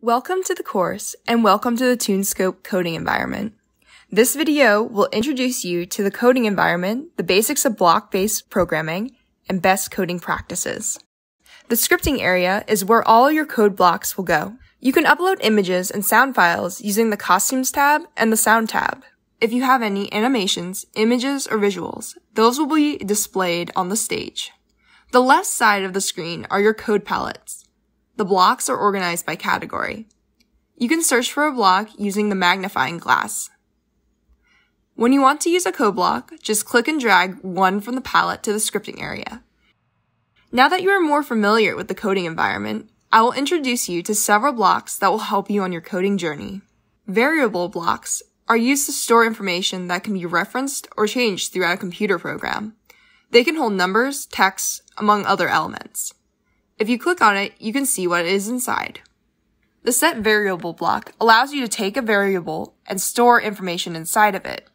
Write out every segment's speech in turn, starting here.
Welcome to the course and welcome to the TuneScope coding environment. This video will introduce you to the coding environment, the basics of block-based programming, and best coding practices. The scripting area is where all your code blocks will go. You can upload images and sound files using the Costumes tab and the Sound tab. If you have any animations, images, or visuals, those will be displayed on the stage. The left side of the screen are your code palettes. The blocks are organized by category. You can search for a block using the magnifying glass. When you want to use a code block, just click and drag one from the palette to the scripting area. Now that you are more familiar with the coding environment, I will introduce you to several blocks that will help you on your coding journey. Variable blocks are used to store information that can be referenced or changed throughout a computer program. They can hold numbers, text, among other elements. If you click on it, you can see what is inside. The set variable block allows you to take a variable and store information inside of it.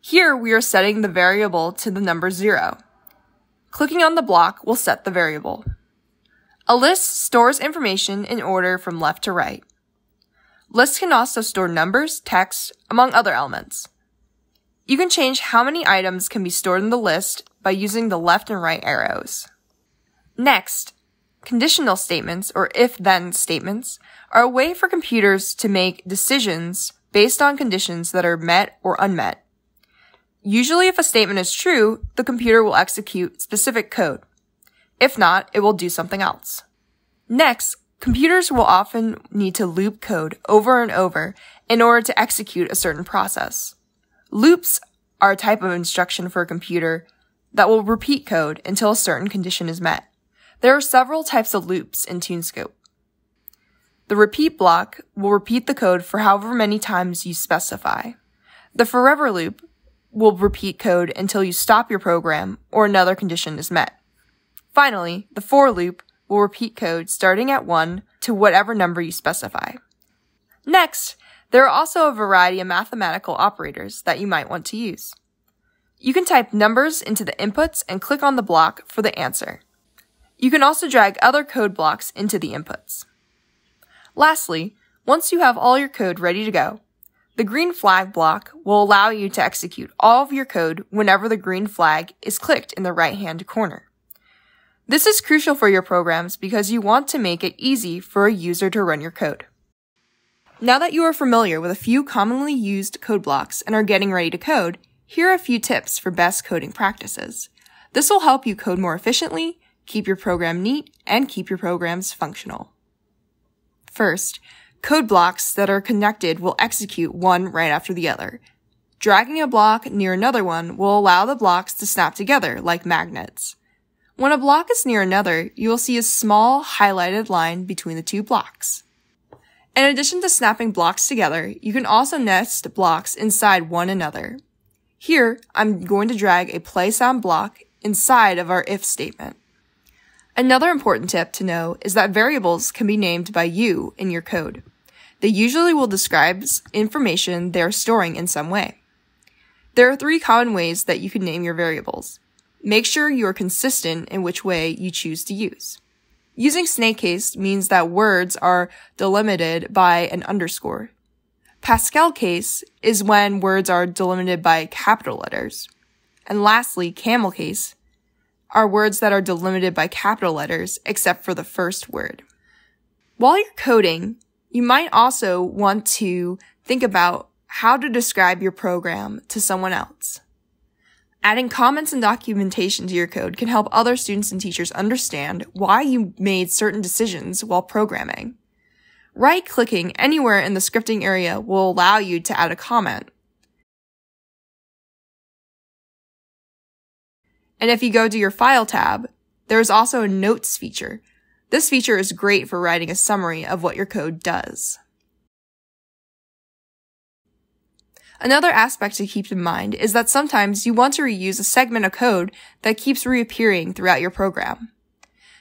Here we are setting the variable to the number 0. Clicking on the block will set the variable. A list stores information in order from left to right. Lists can also store numbers, text, among other elements. You can change how many items can be stored in the list by using the left and right arrows. Next, conditional statements, or if-then statements, are a way for computers to make decisions based on conditions that are met or unmet. Usually, if a statement is true, the computer will execute specific code. If not, it will do something else. Next, computers will often need to loop code over and over in order to execute a certain process. Loops are a type of instruction for a computer that will repeat code until a certain condition is met. There are several types of loops in TuneScope. The repeat block will repeat the code for however many times you specify. The forever loop will repeat code until you stop your program or another condition is met. Finally, the for loop will repeat code starting at 1 to whatever number you specify. Next, there are also a variety of mathematical operators that you might want to use. You can type numbers into the inputs and click on the block for the answer. You can also drag other code blocks into the inputs. Lastly, once you have all your code ready to go, the green flag block will allow you to execute all of your code whenever the green flag is clicked in the right-hand corner. This is crucial for your programs because you want to make it easy for a user to run your code. Now that you are familiar with a few commonly used code blocks and are getting ready to code, here are a few tips for best coding practices. This will help you code more efficiently, keep your program neat, and keep your programs functional. First, code blocks that are connected will execute one right after the other. Dragging a block near another one will allow the blocks to snap together like magnets. When a block is near another, you will see a small highlighted line between the two blocks. In addition to snapping blocks together, you can also nest blocks inside one another. Here, I'm going to drag a play sound block inside of our if statement. Another important tip to know is that variables can be named by you in your code. They usually will describe information they're storing in some way. There are 3 common ways that you can name your variables. Make sure you are consistent in which way you choose to use. Using snake case means that words are delimited by an underscore. Pascal case is when words are delimited by capital letters. And lastly, camel case are words that are delimited by capital letters except for the first word. While you're coding, you might also want to think about how to describe your program to someone else. Adding comments and documentation to your code can help other students and teachers understand why you made certain decisions while programming. Right-clicking anywhere in the scripting area will allow you to add a comment. And if you go to your File tab, there is also a Notes feature. This feature is great for writing a summary of what your code does. Another aspect to keep in mind is that sometimes you want to reuse a segment of code that keeps reappearing throughout your program.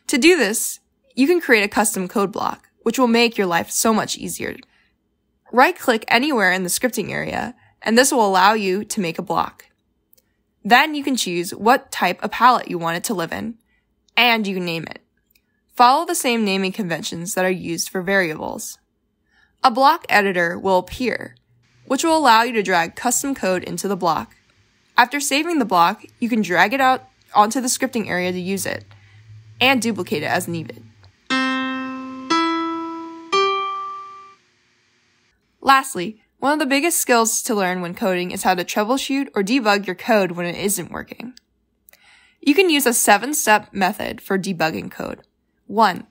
To do this, you can create a custom code block, which will make your life so much easier. Right-click anywhere in the scripting area, and this will allow you to make a block. Then you can choose what type of palette you want it to live in, and you can name it. Follow the same naming conventions that are used for variables. A block editor will appear, which will allow you to drag custom code into the block. After saving the block, you can drag it out onto the scripting area to use it, and duplicate it as needed. Lastly, one of the biggest skills to learn when coding is how to troubleshoot or debug your code when it isn't working. You can use a 7-step method for debugging code. 1.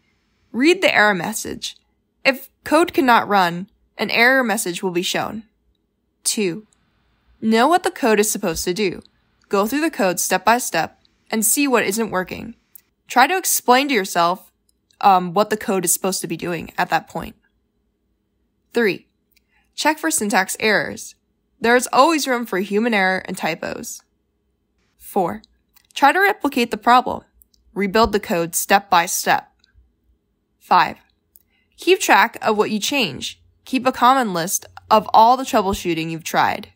Read the error message. If code cannot run, an error message will be shown. 2. Know what the code is supposed to do. Go through the code step by step and see what isn't working. Try to explain to yourself what the code is supposed to be doing at that point. 3. Check for syntax errors. There is always room for human error and typos. 4. Try to replicate the problem. Rebuild the code step by step. 5. Keep track of what you change. Keep a common list of all the troubleshooting you've tried.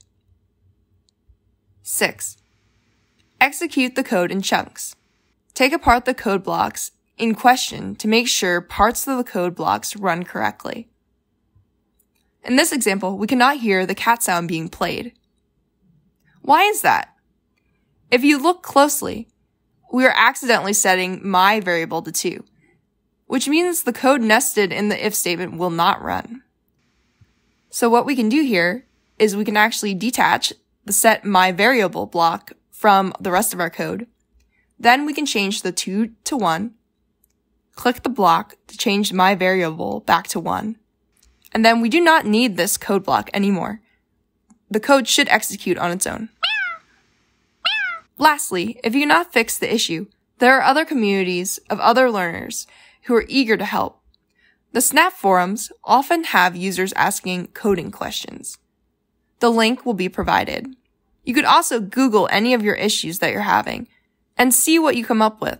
6. Execute the code in chunks. Take apart the code blocks in question to make sure parts of the code blocks run correctly. In this example, we cannot hear the cat sound being played. Why is that? If you look closely, we are accidentally setting my variable to 2, which means the code nested in the if statement will not run. So what we can do here is we can actually detach the set my variable block from the rest of our code. Then we can change the 2 to 1, click the block to change my variable back to 1, and then we do not need this code block anymore. The code should execute on its own. Lastly, if you cannot fix the issue, there are other communities of other learners who are eager to help. The Snap forums often have users asking coding questions. The link will be provided. You could also Google any of your issues that you're having and see what you come up with.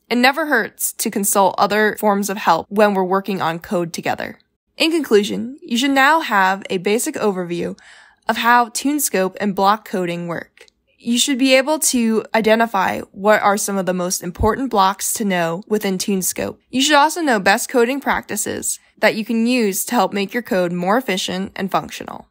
It never hurts to consult other forms of help when we're working on code together. In conclusion, you should now have a basic overview of how TuneScope and block coding work. You should be able to identify what are some of the most important blocks to know within TuneScope. You should also know best coding practices that you can use to help make your code more efficient and functional.